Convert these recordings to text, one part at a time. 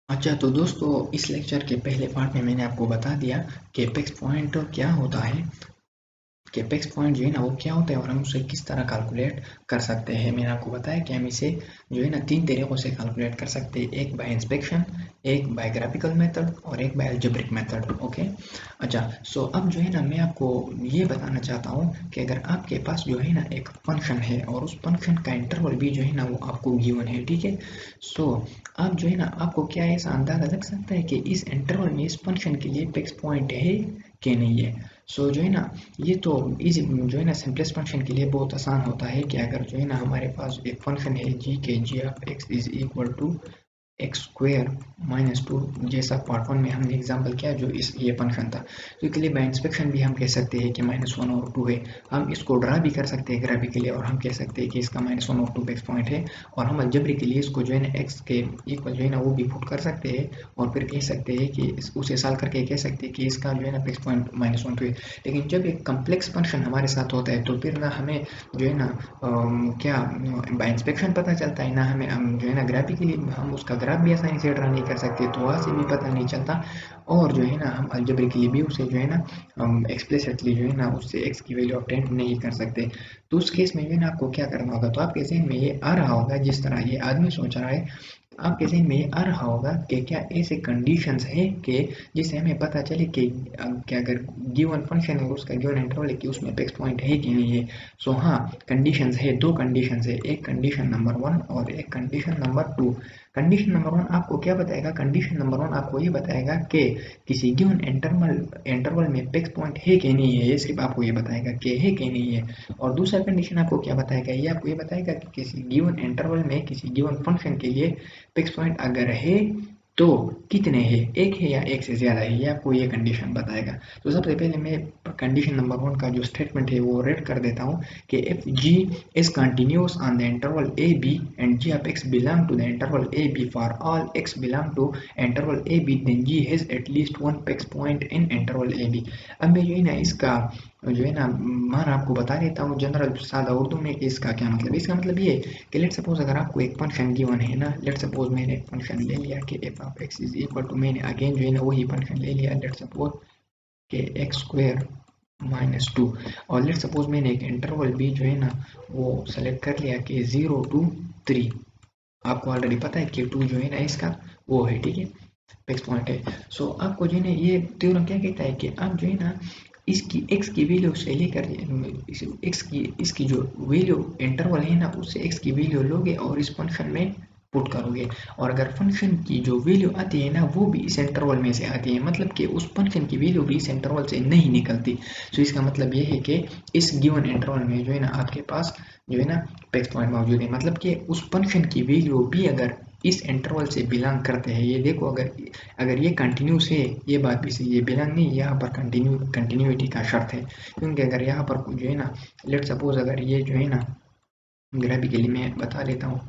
अच्छा तो दोस्तों इस लेक्चर के पहले पार्ट में मैंने आपको बता दिया कि एपेक्स पॉइंट क्या होता है कि एपेक्स पॉइंट जो है ना वो क्या होता है और हम उसे किस तरह कैलकुलेट कर सकते हैं। मैंने आपको बताया कि हम इसे जो है ना तीन तरीक़ों से कैलकुलेट कर सकते हैं, एक बाय इंस्पेक्शन, एक बाय ग्राफिकल मेथड और एक बाय अलजेब्रिक मेथड। ओके। अच्छा सो अब जो है ना मैं आपको ये बताना चाहता हूँ कि अगर आपके पास जो है ना एक फंक्शन है और उस फंक्शन का इंटरवल भी जो है ना वो आपको गिवन है, ठीक है। सो अब जो है ना आपको क्या ऐसा अंदाज़ा लग सकता है कि इस इंटरवल में इस फंक्शन के लिए एपेक्स पॉइंट है कि नहीं है। सो जो है ना ये तो इजी जो है ना सिंपलेस्ट फंक्शन के लिए बहुत आसान होता है कि अगर जो है ना हमारे पास एक फंक्शन है जी के जी of x is equal to x square minus two, जैसा पार्ट वन में हमने एग्जांपल किया जो इस ये फंक्शन था। तो इसके लिए बाय इंस्पेक्शन भी हम कह सकते हैं कि -1 और 2 है। हम इसको ड्रा भी कर सकते हैं ग्राफिकली और हम कह सकते हैं कि इसका -1 और 2 बेस पॉइंट है। और हम अलजेब्रिक के लिए इसको जो है ना एक्स के इक्वल जो है ना वो भी पुट कर सकते हैं और फिर कह सकते हैं कि उसे साल करके कह सकते हैं कि इसका जो है ना बेस पॉइंट -1 2 है। लेकिन जब एक कम्प्लेक्स फंक्शन हमारे साथ होता है तो फिर ना हमें जो है ना क्या बाय इंस्पेक्शन पता चलता है, ना हमें हम जो है ना ग्राफिकली हम उसका ग्राफ भी आसानी से ड्रा नहीं कर सकते, तो वहाँ से भी पता नहीं चलता। और जो है ना हम अलजेब्रिकली भी उसे जो है ना हम एक्सप्लिसिटली जो है ना उससे एक्स की वैल्यू ऑब्टेन नहीं कर सकते। तो उस केस में जो है ना आपको क्या करना होगा, तो आपके ज़हन में ये आ रहा होगा जिस तरह ये आदमी सोच रहा है, आपके ज़हन में ये आ रहा होगा कि क्या ऐसे कंडीशंस है कि जिससे हमें पता चले कि क्या अगर गिवन फंक्शन है और उसका गिवन इंटरवल है कि उसमें एपेक्स पॉइंट है कि नहीं है। सो हाँ कंडीशंस है, दो कंडीशंस है, एक कंडीशन नंबर वन और एक condition number two. Condition number one आपको क्या बताएगा, कंडीशन नंबर वन आपको ये बताएगा कि किसी गिवन इंटरवल में एपेक्स पॉइंट है कि नहीं है, ये सिर्फ आपको ये बताएगा कि है कि नहीं है। और दूसरा कंडीशन आपको क्या बताएगा, ये आपको ये बताएगा कि किसी गिवन इंटरवल में किसी गिवन फंक्शन के लिए एपेक्स पॉइंट अगर है तो कितने हैं, एक है या एक से ज़्यादा है, ये आपको ये कंडीशन बताएगा। तो सबसे पहले मैं कंडीशन नंबर वन का जो स्टेटमेंट है वो रेड कर देता हूँ कि if G is continuous on the interval A B and G of X belong to the interval A B for all X belong to interval A B then G has at least one apex point in interval A B. अब मैं जो है ना इसका जो है ना मान आपको बता देता हूँ जनरल सादा उर्दू में कि इसका क्या मतलब है। इसका मतलब ये है कि लेट सपोज अगर आपको एक फंक्शन गिवन है ना, लेट सपोज मैंने एक फंक्शन ले लिया कि F of x is equal to, मैंने अगेन जो है ना वही फंक्शन ले लिया, लेट सपोज कि एक्स स्क्वेयर -2। और लेट सपोज मैंने एक इंटरवल भी जो है ना वो सेलेक्ट कर लिया कि 0 to 3। आपको ऑलरेडी पता है कि 2 जो है ना इसका वो है, ठीक है, फिक्स पॉइंट है। सो आपको जो है ना ये थ्योरम क्या कहता है कि आप जो है ना इसकी x की वैल्यू से लेकर x की इसकी जो वैल्यू इंटरवल है ना उससे x की वैल्यू लोगे और इस फंक्शन में पुट करोगे। और अगर फंक्शन की जो वैल्यू आती है ना वो भी इस इंटरवल में से आती है, मतलब कि उस फंक्शन की वैल्यू भी इस इंटरवल से नहीं निकलती। तो इसका मतलब ये है कि इस गिवन इंटरवल में जो है ना आपके पास जो है ना फिक्स पॉइंट मौजूद है, मतलब कि उस फंक्शन की वैल्यू भी अगर इस इंटरवल से बिलोंग करते हैं। ये देखो अगर अगर ये कंटिन्यूस है, ये बात भी सही है, बिलोंग नहीं, यहाँ पर कंटिन्यूटी का शर्त है। क्योंकि अगर यहाँ पर जो है ना लेट सपोज अगर ये जो है ना ग्राफिकली मैं बता देता हूँ,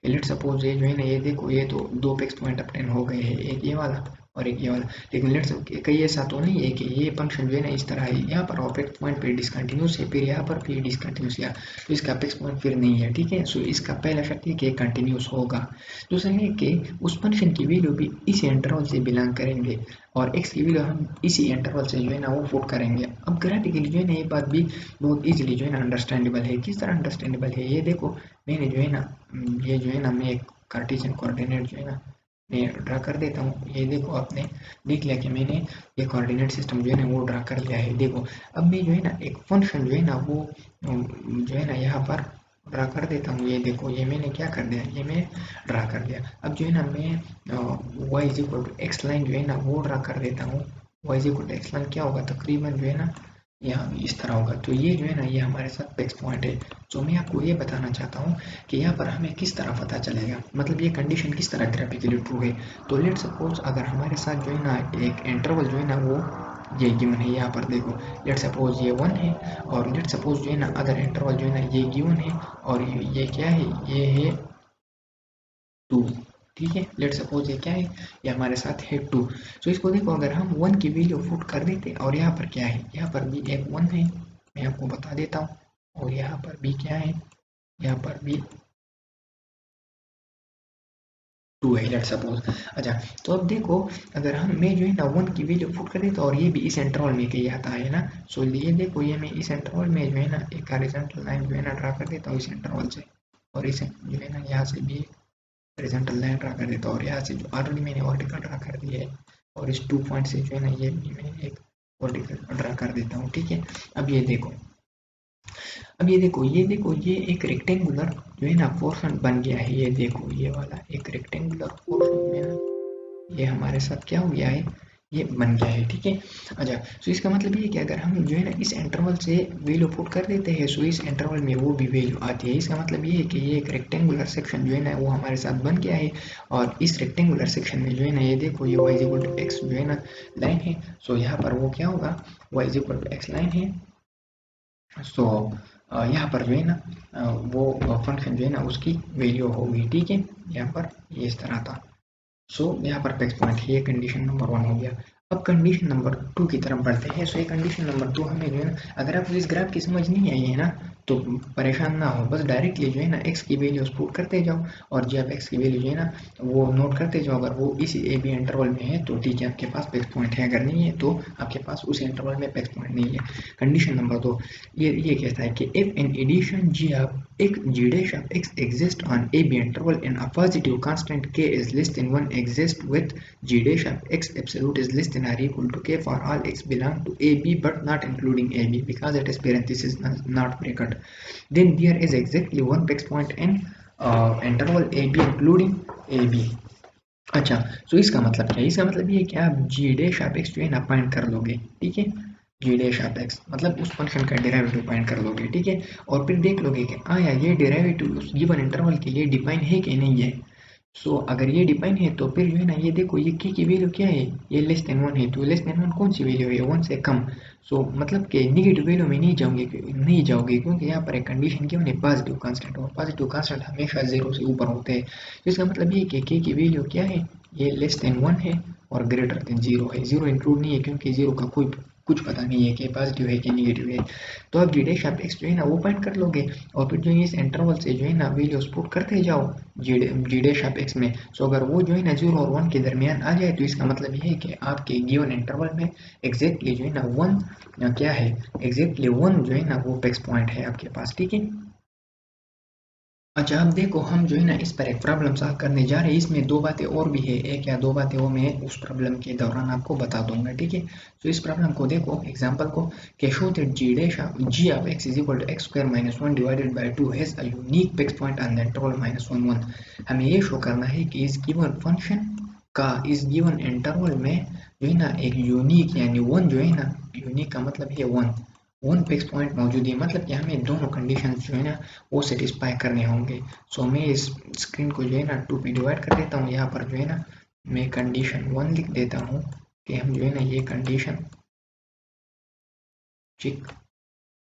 लेट सपोज ये जो है ना ये देखो ये तो दो फिक्स पॉइंट अपटेन हो गए हैं, एक ये वाला और एक ये वाला। लेकिन लेट कहीं ऐसा तो नहीं है कि ये फंक्शन जो है ना इस तरह है, यहाँ पर फिक्स पॉइंट पे डिसकंटिन्यूस है, फिर यहाँ पर फिर डिसकंटिन्यूस है, तो इसका फिक्स पॉइंट फिर नहीं है, ठीक है। सो इसका पहला शर्त है कि कंटिन्यूस होगा। दूसरा है कि उस फंक्शन की वैल्यू भी इसी इंटरवल से बिलोंग करेंगे और एक्स की वैल्यू हम इसी इंटरवल से जो है ना वो पुट करेंगे। अब ग्राफिकली जो है ना ये बात भी बहुत इजीली जो है ना अंडरस्टैंडेबल है। किस तरह अंडरस्टैंडेबल है, ये देखो मैंने जो है ना ये जो है ना मैं एक कार्टेशियन कोऑर्डिनेट जो है ना मैं ड्रा कर देता हूँ। ये देखो आपने देख लिया कि मैंने ये कोऑर्डिनेट सिस्टम जो है ना वो ड्रा कर लिया है। देखो अब मैं जो है ना एक फंक्शन जो है ना वो जो है ना यहाँ पर ड्रा कर देता हूँ। ये देखो ये मैंने क्या कर दिया, ये मैं ड्रा कर दिया। अब जो है ना मैं Y is equal to x line जो है ना वो ड्रा कर देता हूँ। Y is equal to x line क्या होगा, तकरीबन जो है ना यहाँ इस तरह होगा। तो ये जो है ना ये हमारे साथ फिक्स पॉइंट है। तो मैं आपको ये बताना चाहता हूँ कि यहाँ पर हमें किस तरह पता चलेगा, मतलब ये कंडीशन किस तरह ग्राफिकली ट्रू है। तो लेट सपोज अगर हमारे साथ जो है ना एक इंटरवल जो है ना वो ये गिवन है, यहाँ पर देखो लेट सपोज ये 1 है और लेट सपोज जो है ना अदर इंटरवल जो है ना ये गिवन है और ये क्या है, ये है 2, ठीक है। लेट सपोज ये क्या है, ये हमारे साथ है 2। तो इसको देखो अगर हम 1 की वैल्यू पुट कर देते और यहाँ पर क्या है, यहाँ पर भी एक 1 है, मैं आपको बता देता हूँ, और यहाँ पर भी क्या है, यहाँ पर भी 2 है लेट्स सपोज। अच्छा, तो अब देखो अगर हम मैं जो है ना 1 की वैल्यू पुट कर देता और ये भी इस इंटरवल में कहीं आता है ना, सो ये देखो ये मैं इस इंटरवल में जो है ना एक हॉरिजॉन्टल लाइन जो है ना ड्रा कर देता हूँ इस इंटरवल से, और इसे जो है ना यहाँ से भी हॉरिजॉन्टल लाइन ड्रा कर देता हूँ, और यहाँ से जो ऑलरेडी मैंने वर्टिकल ड्रा कर दिया है, और इस 2 पॉइंट से जो है ना ये भी मैं एक वर्टिकल ड्रा कर देता हूँ। ठीक है, अब ये देखो, अब ये एक रेक्टेंगुलर जो है ना पोर्शन बन गया है, ये देखो ये वाला एक रेक्टेंगुलर पोर्शन जो है ना ये हमारे साथ क्या हो गया है, ये बन गया है। ठीक है, अच्छा, सो इसका मतलब ये है कि अगर हम जो है ना इस इंटरवल से वैल्यू पुट कर देते हैं, सो इस इंटरवल में वो भी वैल्यू आती है। इसका मतलब ये है कि ये एक रेक्टेंगुलर सेक्शन जो है ना वो हमारे साथ बन गया है, और इस रेक्टेंगुलर सेक्शन में जो है ना ये देखो ये y इक्वल टू एक्स जो है ना लाइन है, सो यहाँ पर वो क्या होगा, y equal to x line है। सो यहाँ पर जो है ना वो फंक्शन जो है ना उसकी वैल्यू होगी। ठीक है, यहाँ पर ये इस तरह था। सो यहाँ पर फिक्स पॉइंट है, ये कंडीशन नंबर 1 हो गया। अब कंडीशन नंबर 2 की तरफ बढ़ते हैं। सो ये कंडीशन नंबर 2 हमें जो है ना, अगर आपको इस ग्राफ की समझ नहीं आई है ना तो परेशान ना हो, बस डायरेक्टली जो है ना एक्स की वैल्यूज पुट करते जाओ, और जब एक्स की वैल्यू जो है ना वो नोट करते जाओ, अगर वो इसी ए बी इंटरवल में है तो ठीक है आपके पास फिक्स पॉइंट है, अगर नहीं है तो आपके पास उस इंटरवल में फिक्स पॉइंट नहीं है। कंडीशन नंबर 2 ये कहता है कि इफ इन एडिशन जी एक g dash of x exists on AB interval and a positive constant k is less than 1 exists with g dash of x absolute is less than or equal to k for all x belong to AB but not including AB because it is parenthesis not bracket, then there is exactly one fixed point in interval AB including AB। अच्छा, तो इसका मतलब क्या है, इसका मतलब ये है कि आप जी डैश ऑफ एक्स जो है ना फाइंड कर लोगे। ठीक है, जी डैश ऑफ एक्स मतलब उस फंक्शन का डेरिवेटिव फाइंड कर लोगे। ठीक है, और फिर देख लोगे कि आया ये डेरिवेटिव उस गिवन इंटरवल के लिए डिफाइन है कि नहीं है। सो अगर ये डिफाइन है तो फिर जो है ना ये देखो ये की वैल्यू क्या है, ये लेस देन 1 है, तो लेस देन 1 कौन सी वैल्यू है, 1 से कम। सो मतलब कि निगेटिव वैल्यू में नहीं जाओगे क्योंकि यहाँ पर एक कंडीशन क्या है, पॉजिटिव कांस्टेंट, और पॉजिटिव कांस्टेंट हमेशा 0 से ऊपर होते हैं। तो इसका मतलब ये कि के की वैल्यू क्या है, ये लेस देन 1 है और ग्रेटर देन 0 है। 0 इंक्लूड नहीं है क्योंकि 0 का कोई कुछ पता नहीं है कि पॉजिटिव है कि नेगेटिव है। तो आप जी डैश ऑफ एक्स जो है ना वो फाइंड कर लोगे, और फिर जो है इस इंटरवल से जो है ना वैल्यूज पुट करते जाओ जी डैश ऑफ एक्स में। सो अगर वो जो है ना 0 और 1 के दरमियान आ जाए तो इसका मतलब ये है कि आपके गिवन इंटरवल में एग्जैक्टली जो है ना 1 क्या है, एग्जैक्टली 1 जो है ना वो फिक्स पॉइंट है आपके पास। ठीक है, अच्छा, अब देखो हम जो है ना इस पर एक प्रॉब्लम सॉल्व करने जा रहे हैं। इसमें 2 बातें और भी है, एक या 2 बातें वो मैं उस प्रॉब्लम के दौरान आपको बता दूंगा। ठीक है, तो इस प्रॉब्लम को देखो, एग्जांपल को, कि show that g of x is equal to x square minus 1 divided by 2 has a unique fix point on the interval -1 1। हमें ये शो करना है कि इस गिवन फंक्शन का इस गिवन इंटरवल में जो है ना एक यूनिक यानी 1 जो है ना, यूनिक का मतलब है 1 फिक्स पॉइंट मौजूद है, मतलब कि हमें दोनों कंडीशन जो है ना वो सेटिस्फाई करने होंगे। सो मैं इस स्क्रीन को जो है ना 2 पे डिवाइड कर देता हूँ, यहाँ पर जो है ना मैं कंडीशन 1 लिख देता हूँ कि हम जो है ना ये कंडीशन चेक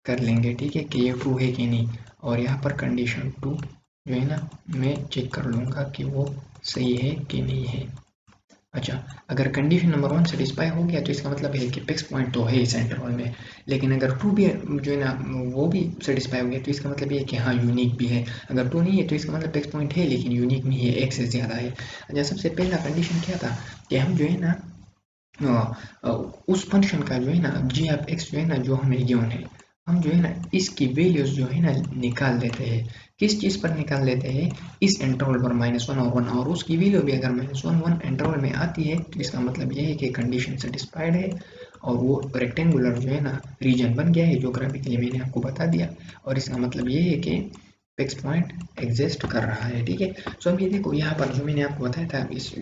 कर लेंगे। ठीक है, कि ये ट्रू है कि नहीं, और यहाँ पर कंडीशन 2 जो है ना मैं चेक कर लूँगा कि वो सही है कि नहीं है। अच्छा, अगर कंडीशन नंबर 1 सेटिस्फाई हो गया तो इसका मतलब है कि फिक्स पॉइंट तो है इस इंटरवल में, लेकिन अगर 2 भी जो है ना वो भी सेटिस्फाई हो गया तो इसका मतलब ये है कि हाँ यूनिक भी है। अगर 2 नहीं है तो इसका मतलब फिक्स पॉइंट है लेकिन यूनिक नहीं है, एक से ज़्यादा है। अच्छा, सबसे पहला कंडीशन क्या था कि हम जो है ना उस फंक्शन का जो है ना जी ऑफ एक्स जो है ना जो हमें गिवन है, हम जो है ना इसकी वैल्यूज जो है ना निकाल लेते हैं। किस चीज़ पर निकाल लेते हैं, इस इंटरवल पर -1 और 1, और उसकी वैल्यू भी अगर -1 1 इंटरवल में आती है तो इसका मतलब ये है कि कंडीशन सेटिस्फाइड है, और वो रेक्टेंगुलर जो है ना रीजन बन गया है, ज्योग्राफिकली मैंने आपको बता दिया, और इसका मतलब ये है कि फिक्स पॉइंट एग्जिस्ट कर रहा है। ठीक है, सो अब ये देखो यहाँ पर जो मैंने आपको बताया था इस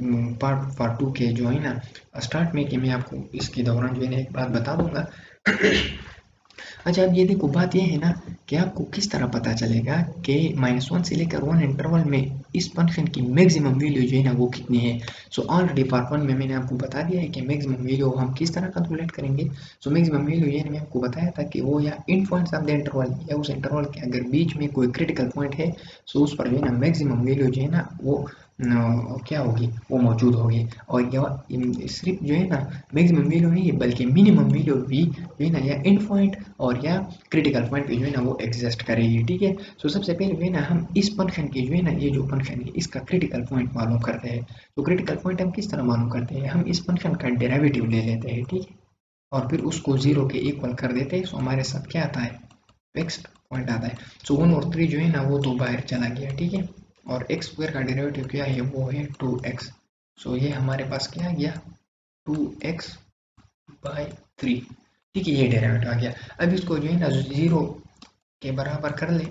पार्ट 2 के जो है ना स्टार्ट में, कि मैं आपको इसके दौरान जो है ना एक बात बता दूंगा। अच्छा, अब ये देखो बात ये है ना कि आपको किस तरह पता चलेगा कि -1 से लेकर 1 इंटरवल में इस फंक्शन की मैक्सिमम वैल्यू जो है ना वो कितनी है। सो ऑलरेडी पार्ट 1 में मैंने आपको बता दिया है कि मैक्सिमम वैल्यू हम किस तरह कैलकुलेट करेंगे। सो मैक्सिमम वैल्यू ये मैंने आपको बताया था कि वो या इन पॉइंट्स ऑफ द इंटरवल या उस इंटरवल के अगर बीच में कोई क्रिटिकल पॉइंट है, सो उस पर जो है ना मैक्सिमम वैल्यू जो है ना वो क्या होगी, वो मौजूद होगी। और यह सिर्फ जो है ना मैक्सिमम वैल्यू नहीं है बल्कि मिनिमम वैल्यू भी जो है ना या इन पॉइंट और या क्रिटिकल पॉइंट पे जो है ना वो एग्जिस्ट करेगी। ठीक है, सो सबसे पहले जो है ना हम इस फंक्शन की जो है ना ये जो फंक्शन है इसका क्रिटिकल पॉइंट मालूम करते हैं। तो क्रिटिकल पॉइंट हम किस तरह मालूम करते हैं, हम इस फंक्शन का डेरिवेटिव ले लेते हैं, ठीक है, और फिर उसको 0 के इक्वल कर देते हैं। सो हमारे साथ क्या आता है, फिक्स्ड पॉइंट आता है। सो 1 और 3 जो है ना वो तो बाहर चला गया, ठीक है, और एक्स स्क्वायर का डेरिवेटिव क्या है, वो है 2x। सो ये हमारे पास क्या आ गया, 2x/3, ठीक है, ये डेरिवेटिव आ गया। अब इसको जो है ना 0 के बराबर कर ले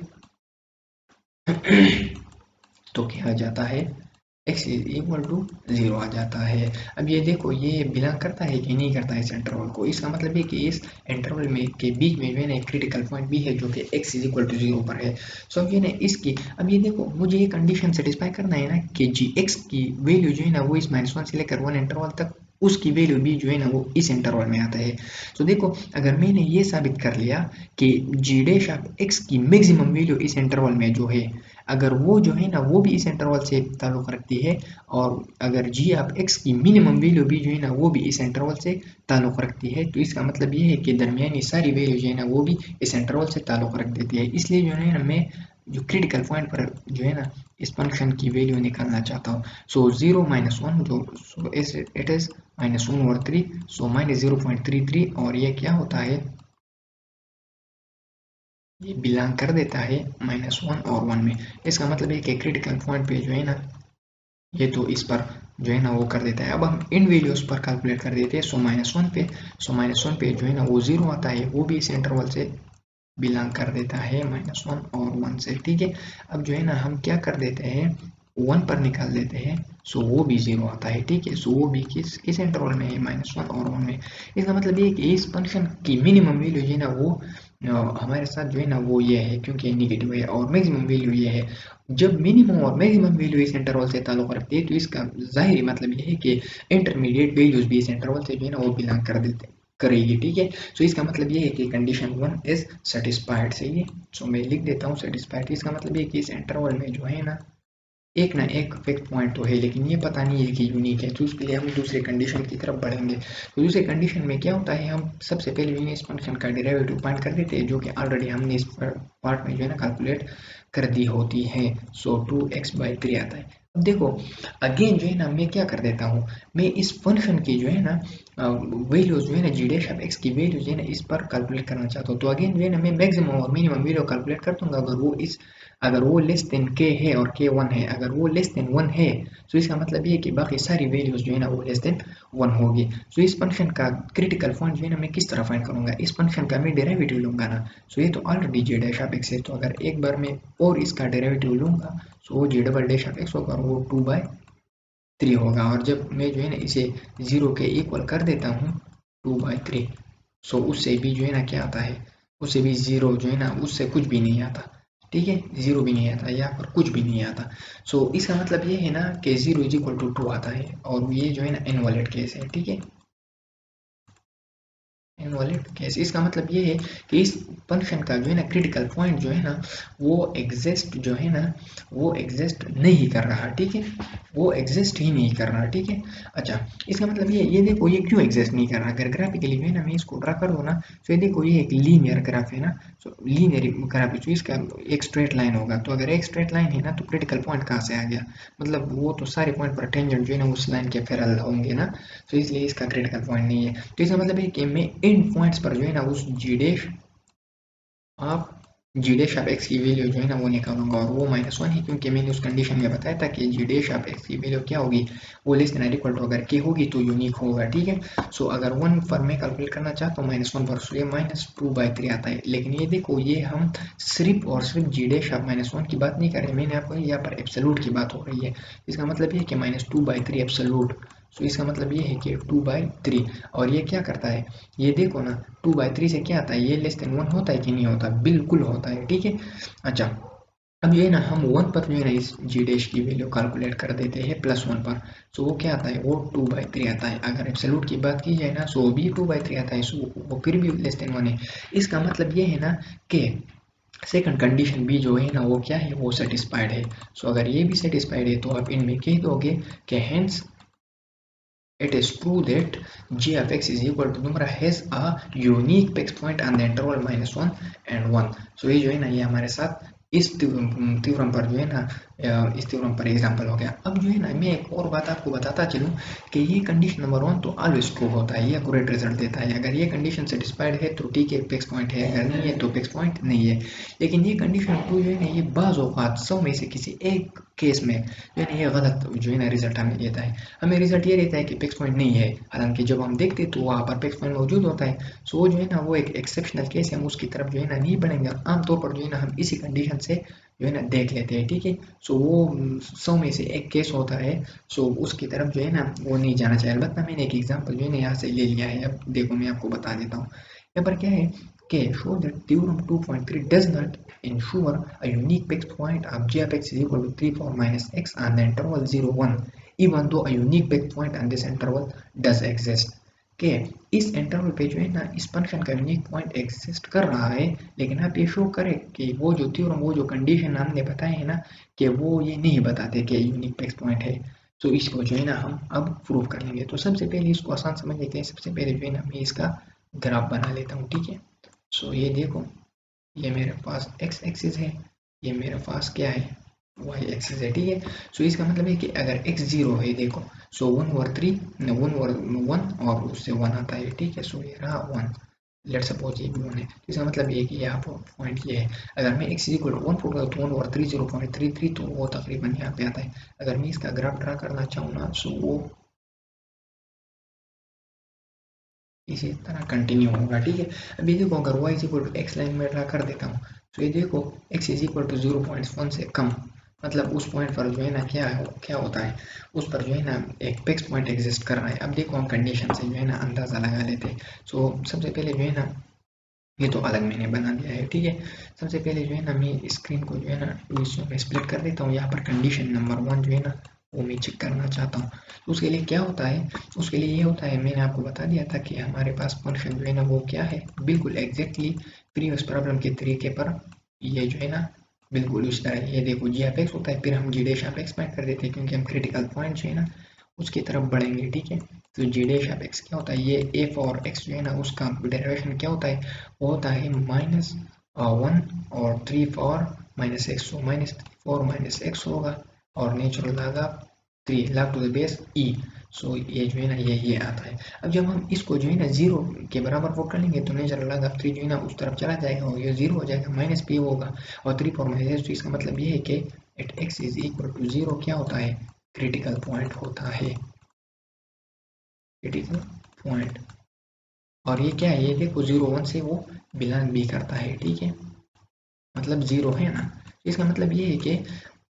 तो क्या आ जाता है, x इज इक्वल टू 0 आ जाता है। अब ये देखो ये बिलोंग करता है कि नहीं करता है इस इंटरवल को, इसका मतलब है कि इस इंटरवल में के बीच में जो है ना एक क्रिटिकल पॉइंट भी है जो कि x इज इक्वल टू 0 पर है। सो अब ये ना इसकी, अब ये देखो मुझे ये कंडीशन सेटिस्फाई करना है ना कि जी x की वैल्यू जो है ना वो इस -1 से लेकर 1 इंटरवल तक उसकी वैल्यू भी जो है ना वो इस इंटरवल में आता है। तो देखो अगर मैंने ये साबित कर लिया कि जी डैश ऑफ x की मैक्सिमम वैल्यू इस इंटरवल में जो है, अगर वो जो है ना वो भी इस इंटरवल से ताल्लुक़ रखती है, और अगर जी ऑफ x की मिनिमम वैल्यू भी जो है ना वो भी इस इंटरवल से ताल्लुक़ रखती है, तो इसका मतलब ये है कि दरमियानी सारी वैल्यू जो है ना वो भी इस इंटरवल से ताल्लुक़ रख देती है। इसलिए जो है ना मैं जो क्रिटिकल पॉइंट पर जो है ना इस फंक्शन की वैल्यू निकालना चाहता हूँ। सो 0 - 1 जो इट इज़ -1/3, सो -0.33, और ये क्या होता है, ये बिलोंग कर देता है -1 और 1 में। इसका मतलब है कि क्रिटिकल पॉइंट पे जो है ना ये तो इस पर जो है ना वो कर देता है। अब हम इन वैल्यूज पर कैलकुलेट कर देते हैं। सो -1 पे, जो है ना वो 0 आता है, वो भी इस इंटरवल से बिलोंग कर देता है -1 और 1 से, ठीक है। अब जो है ना हम क्या कर देते हैं, 1 पर निकाल देते हैं, सो वो भी 0 आता है, ठीक है। सो वो भी किस किस इंटरवल में है, -1 और 1 में। इसका मतलब ये है कि इस फंक्शन की मिनिमम वैल्यू जो है ना वो हमारे साथ जो है ना वो ये है, क्योंकि निगेटिव है, और मैक्सिमम वैल्यू ये है। जब मिनिमम और मैक्सिमम वैल्यू इस इंटरवल से ताल्लुक़ रखती है, तो इसका ज़ाहिरी मतलब ये है कि इंटरमीडिएट वैल्यूज भी इस इंटरवल से जो है ना वो बिलोंग कर देते करेगी, ठीक है। सो इसका मतलब ये है कि कंडीशन 1 इज सेटिस्फाइड, सही है। सो मैं लिख देता हूँ सेटिस्फाइड। इसका मतलब ये कि इस इंटरवल में जो है ना एक ना एक फिक्स पॉइंट तो है, लेकिन ये पता नहीं है कि यूनिक है। तो उसके लिए हम दूसरे कंडीशन की तरफ बढ़ेंगे। तो दूसरे कंडीशन में क्या होता है, हम सबसे पहले इस फंक्शन का डेरिवेटिव फाइंड कर देते हैं, जो कि ऑलरेडी हमने इस पार्ट में जो है ना कैलकुलेट कर दी होती है। सो 2x/3 आता है। अब देखो अगेन जो है ना मैं क्या कर देता हूँ, मैं इस फंक्शन की जो है ना वैल्यूज जो है ना जी डैश ऑफ x की वैल्यू जो है ना इस पर कैलकुलेट करना चाहता हूँ। तो अगेन जो है ना मैं मैक्सिमम और मिनिमम वैल्यू कैलकुलेट कर दूंगा। अगर वो लेस देन k है और k 1 है, अगर वो लेस देन 1 है, तो इसका मतलब ये है कि बाकी सारी वैल्यूज जो है ना वो लेस देन 1 होगी। सो इस फंक्शन का क्रिटिकल पॉइंट जो है ना मैं किस तरह फाइंड करूंगा, इस फंक्शन का मैं डेरिवेटिव लूंगा ना। सो ये तो already g dash of x है, तो अगर एक बार मैं और इसका डेरिवेटिव लूंगा, सो वो जी डबल डैश ऑफ x होगा, और वो 2/3 होगा। और जब मैं जो है ना इसे 0 के इक्वल कर देता हूँ 2/3, सो उससे भी जो है ना क्या आता है, उससे भी 0 जो है ना उससे कुछ भी नहीं आता, ठीक है, 0 भी नहीं आता, यहाँ पर कुछ भी नहीं आता। सो इसका मतलब ये है ना कि 0 इज इक्वल टू 2 आता है, और ये जो है ना इनवैलिड केस है, ठीक है, इनवैलिड केस। इसका मतलब ये है कि इस फंक्शन का जो है ना क्रिटिकल पॉइंट जो है ना वो एग्जिस्ट जो है ना वो एग्जिस्ट नहीं कर रहा, ठीक है, वो एग्जिस्ट ही नहीं कर रहा, ठीक है। अच्छा, इसका मतलब ये देखो ये क्यों एग्जिस्ट नहीं कर रहा, अगर ग्राफिकली जो है ना मैं इसको ड्रा कर दूँ ना, तो ये देखो ये एक लीनियर ग्राफ है ना, तो लीनियर ग्राफ है, तो इसका एक स्ट्रेट लाइन होगा। तो अगर एक स्ट्रेट लाइन है ना, तो क्रिटिकल पॉइंट कहाँ से आ गया, मतलब वो तो सारे पॉइंट पर टेंजेंट जो है ना उस लाइन के पैरेलल होंगे ना, तो इसलिए इसका क्रिटिकल पॉइंट नहीं है। तो इसका मतलब है कि मैं इन पॉइंट्स पर जो है ना उस of g dash of x की वैल्यू जो है ना वो निकालूंगा, और वो -1 है, क्योंकि मैंने उस कंडीशन में बताया था कि जी डैश ऑफ एक्स की वैल्यू क्या होगी, वो लेस देन इक्वल टू अगर के होगी तो यूनिक होगा, ठीक है। सो अगर 1 पर मैं कैलकुलेट करना चाहता हूँ -1 पर, सो ये -2/3 आता है। लेकिन ये देखो ये हम सिर्फ और सिर्फ जी डैश ऑफ -1 की बात नहीं कर रहे, मैंने आपको यहाँ पर एब्सोल्यूट की बात हो रही है। इसका मतलब ये है कि -2/3 एब्सोल्यूट। सो इसका मतलब ये है कि 2/3, और ये क्या करता है, ये देखो ना 2/3 से क्या आता है, ये लेस देन 1 होता है कि नहीं होता, बिल्कुल होता है, ठीक है। अच्छा, अब ये ना हम 1 पर जो है ना इस जी डैश की वैल्यू कैलकुलेट कर देते हैं +1 पर। सो वो क्या आता है, वो 2/3 आता है। अगर एब्सोल्यूट की बात की जाए ना, सो भी 2/3 आता है, सो वो फिर भी लेस देन 1 है। इसका मतलब ये है ना कि सेकंड कंडीशन भी जो है ना वो क्या है, वो सेटिस्फाइड है। सो अगर ये भी सेटिस्फाइड है, तो आप इनमें कह दोगे कि hence it is true that g of x is equal to number has a unique fixed point on the interval -1 and 1। सो ये जो है ना ये हमारे साथ इस थ्योरम पर जो है ना इस थ्योरम पर एग्जांपल हो गया। अब जो है ना मैं एक और बात आपको बताता चलूँ कि ये कंडीशन नंबर 1 तो ऑलवेज ट्रू होता है, ये एक्यूरेट रिजल्ट देता है। अगर ये कंडीशन सेटिस्फाइड है तो ठीक है, फिक्स पॉइंट है, अगर नहीं है तो फिक्स पॉइंट नहीं है। लेकिन ये कंडीशन 2 जो है ना ये बाज़ औक़ात 100 में से किसी एक केस में जो है ना ये गलत जो है ना रिजल्ट हमें देता है। हमें रिजल्ट ये रहता है कि फिक्स पॉइंट नहीं है, हालांकि जब हम देखते तो वहाँ पर फिक्स पॉइंट मौजूद होता है। सो वो जो है ना वो एक एक्सेप्शनल केस है, हम उसकी तरफ जो है ना नहीं बढ़ेंगे। आमतौर पर जो है ना हम इसी कंडीशन से जो है ना देख लेते हैं, ठीक है। सो वो 100 में से एक केस होता है, सो उसकी तरफ जो है ना वो नहीं जाना चाहिए। अलबत्ता मैंने एक एग्जांपल जो है ना यहाँ से ले लिया है, अब देखो मैं आपको बता देता हूँ। यहाँ पर क्या है कि show that theorem 2.3 does not ensure a unique fixed point of g of x is equal to 3 power minus x on the interval 0 1 even though a unique fixed point on this interval does exist। के इस interval पे जो है ना इस function का unique point exist कर रहा है, लेकिन आप ये शो करें कि वो जो थ्योरम वो जो कंडीशन हमने बताए हैं ना कि वो ये नहीं बताते कि यूनिक फिक्स पॉइंट है। तो इसको जो है ना हम अब प्रूव कर लेंगे। तो सबसे पहले इसको आसान समझ लेते हैं। सबसे पहले जो है ना मैं इसका ग्राफ बना लेता हूँ, ठीक है। सो ये देखो, ये मेरे पास x एक्सिस है, ये मेरे पास क्या है y एक्सिस है, ठीक है। सो इसका मतलब है कि अगर x 0 है, देखो सो 1 ओवर 3 1 ओवर 1 और उससे 1 आता है, ठीक है। सो ये रहा 1, लेट सपोज ये भी 1 है, तो इसका मतलब ये कि यहाँ पर पॉइंट ये है। अगर मैं x इक्वल 1 पुट करूँ तो 1 ओवर 3 0.33, तो वो तकरीबन यहाँ पे आता है। अगर मैं इसका ग्राफ ड्रा करना चाहूँ ना, सो वो इसी तरह कंटिन्यू होगा, ठीक है। अभी देखो अगर y is equal to x line में ड्रा कर देता हूँ, तो ये देखो x इज इक्वल टू 0.1 से कम, मतलब उस पॉइंट पर जो है ना क्या होता है, उस पर जो है ना एक फिक्स पॉइंट एग्जिस्ट कर रहा है। अब देखो हम कंडीशन से जो है ना अंदाज़ा लगा लेते हैं। सो सबसे पहले जो है ना ये तो अलग मैंने बना दिया है, ठीक है। सबसे पहले जो है ना मैं स्क्रीन को जो है ना 2 हिस्सों में स्प्लिट कर देता हूँ। यहाँ पर कंडीशन नंबर 1 जो है ना वो मैं चेक करना चाहता हूँ। तो उसके लिए क्या होता है, उसके लिए ये होता है, मैंने आपको बता दिया था कि हमारे पास फंक्शन जो है ना वो क्या है, बिल्कुल एग्जैक्टली प्रीवियस प्रॉब्लम के तरीके पर ये जो है ना बिल्कुल उस तरह ये देखो जी ऑफ एक्स होता है, फिर हम जी डैश ऑफ एक्स फाइंड कर देते हैं क्योंकि हम क्रिटिकल पॉइंट जो है ना उसकी तरफ बढ़ेंगे, ठीक है। तो जी डैश ऑफ एक्स क्या होता है, ये एफ और एक्स जो है ना उसका डेरिवेशन क्या होता है, वो होता है -1 और 3 फॉर माइनस एक्स, तो -4 माइनस एक्स होगा और natural log of 3 log to the base e. So ये जो है ना ये आता है। अब जब हम इसको जो है ना 0 के बराबर पुट कर लेंगे तो नेचुरल लॉग ऑफ 3 जो है ना उस तरफ चला जाएगा और ये 0 हो जाएगा, माइनस पी होगा और 3 फॉर माइनस एक्स। तो इसका मतलब ये है कि at x is equal to 0 क्या होता है, क्रिटिकल पॉइंट होता है, क्रिटिकल पॉइंट। और ये क्या है, ये देखो 0 1 से वो बिलोंग भी करता है, ठीक है, मतलब 0 है ना। इसका मतलब ये है कि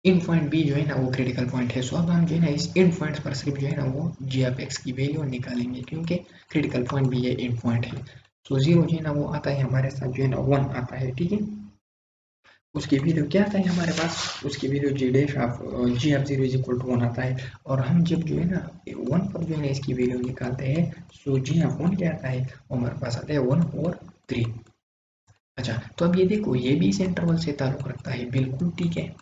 इन पॉइंट बी जो है ना वो क्रिटिकल पॉइंट है। सो अब हम जो है ना इस इन पॉइंट्स पर सिर्फ जो है ना वो जी ऑफ एक्स की वैल्यू निकालेंगे क्योंकि क्रिटिकल पॉइंट भी ये इन पॉइंट है। सो 0 जो है ना वो आता है हमारे साथ जो है ना 1 आता है, ठीक है। उसकी वैल्यू क्या आता है हमारे पास, उसकी value g dash of g of 0 is equal to 1 आता है। और हम जब जो है ना 1 पर जो है ना इसकी वैल्यू निकालते हैं, सो जी ऑफ 1 क्या आता है, वो हमारे पास आता है 1 और 3। अच्छा, तो अब ये देखो ये भी इस इंटरवल से ताल्लुक रखता है, बिल्कुल ठीक है।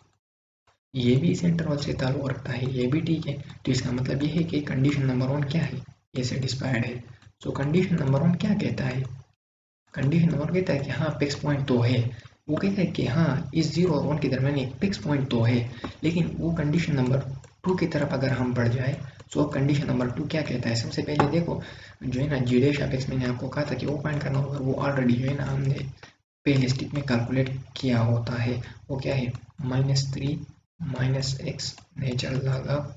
ये भी इस इंटरवल से ताल्लुक रखता है, ये भी ठीक है। तो इसका मतलब ये है कि कंडीशन नंबर 1 क्या है, ये सेटिस्फाइड है। सो कंडीशन नंबर 1 क्या कहता है, कंडीशन नंबर 1 कहता है कि हाँ फिक्स पॉइंट तो है। वो कहता है कि हाँ इस 0 और 1 के दरमियान एक फिक्स पॉइंट तो है। लेकिन वो कंडीशन नंबर 2 की तरफ अगर हम बढ़ जाए, तो अब कंडीशन नंबर 2 क्या कहता है, सबसे पहले देखो जो है ना जी डैश ऑफ एक्स मैंने आपको कहा था कि वो फाइंड करना होगा, वो ऑलरेडी जो है ना हमने पहले स्टेप में कैलकुलेट किया होता है। वो क्या है, -3 minus x natural log of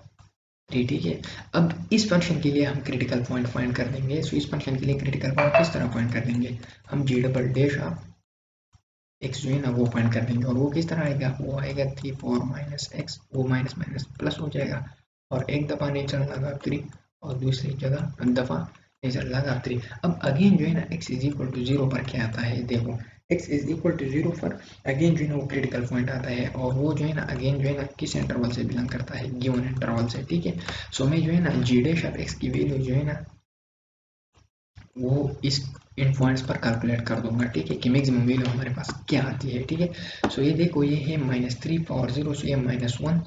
3, ठीक है। अब इस फंक्शन के लिए हम क्रिटिकल पॉइंट फाइंड कर देंगे। सो इस फंक्शन के लिए क्रिटिकल पॉइंट किस तरह फाइंड कर देंगे, हम जी डबल डैश ऑफ एक्स जो है ना वो फाइंड कर देंगे। और वो किस तरह आएगा, वो आएगा 3 4 माइनस एक्स, वो माइनस माइनस प्लस हो जाएगा और एक दफ़ा नेचुरल लॉग ऑफ 3 और दूसरी जगह दफ़ा नेचुरल लॉग ऑफ 3। अब अगेन जो है ना x इज इक्वल टू 0 पर क्या आता है, देखो x इज इक्वल टू 0 पर अगेन जो है ना वो क्रिटिकल पॉइंट आता है और वो जो है ना अगेन जो है ना किस इंटरवल से बिलोंग करता है, गिवन इंटरवल से, ठीक है। सो मैं जो है ना जी डैश ऑफ एक्स की वैल्यू जो है ना वो इस इन पॉइंट्स पर कैलकुलेट कर दूंगा, ठीक है, कि मैक्सिमम वैल्यू हमारे पास क्या आती है, ठीक है। सो ये देखो ये है -3 पावर 0, सो ये -1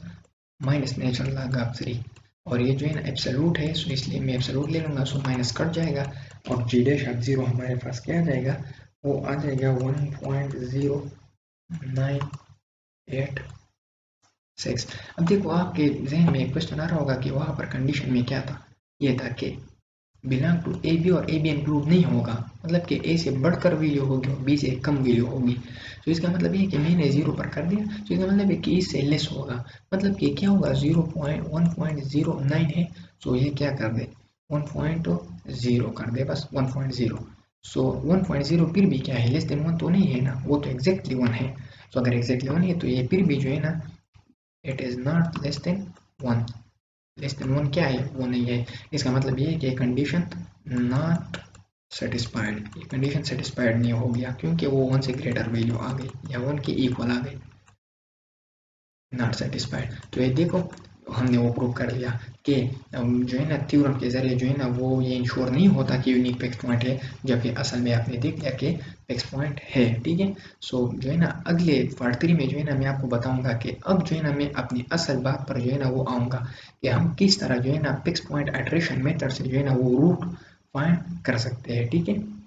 माइनस नेचुरल लॉग ऑफ 3 और ये जो है ना एब्सोल्यूट है, सो इसलिए मैं एब्सोल्यूट ले लूँगा, सो माइनस कट जाएगा और जी डैश ऑफ 0 हमारे पास क्या आ जाएगा, वो आ जाएगा 1.0987 6। अब देखो आपके जहन में एक क्वेश्चन आ रहा होगा कि वहाँ पर कंडीशन में क्या था, ये था कि बिलोंग टू ए बी और ए बी इंक्लूड नहीं होगा, मतलब कि ए से बढ़कर वैल्यू होगी और बी से कम वैल्यू होगी। तो इसका मतलब ये है कि मैंने 0 पर कर दिया, तो इसका मतलब है कि इससे लेस होगा, मतलब कि क्या होगा 0.1.09 है, तो ये क्या कर दे 1.0 कर दे, बस 1.0। सो 1.0 फिर भी क्या है, लेस देन 1 तो नहीं है ना, वो तो एग्जैक्टली 1 है। तो अगर एग्जैक्टली 1 है तो ये फिर भी जो है ना it is not less than 1। Less than 1 क्या है, वो नहीं है। इसका मतलब ये है कि कंडीशन नॉट सेटिस्फाइड, ये कंडीशन सेटिस्फाइड नहीं हो गया क्योंकि वो 1 से ग्रेटर वैल्यू आ गई या 1 के इक्वल आ गई, नॉट सेटिस्फाइड। तो ये देखो हमने वो प्रूव कर लिया कि जो है ना थ्योरम के जरिए जो है ना वो ये इंश्योर नहीं होता कि यूनिक फिक्स पॉइंट है, जबकि असल में आपने देख लिया कि फिक्स पॉइंट है। ठीक है, सो जो है ना अगले पार्ट 3 में जो है ना मैं आपको बताऊंगा कि अब जो है ना मैं अपनी असल बात पर जो है ना वो आऊँगा कि हम किस तरह जो है ना फिक्स पॉइंट आइटरेशन मेथड से जो है ना वो रूट फाइंड कर सकते हैं। ठीक है।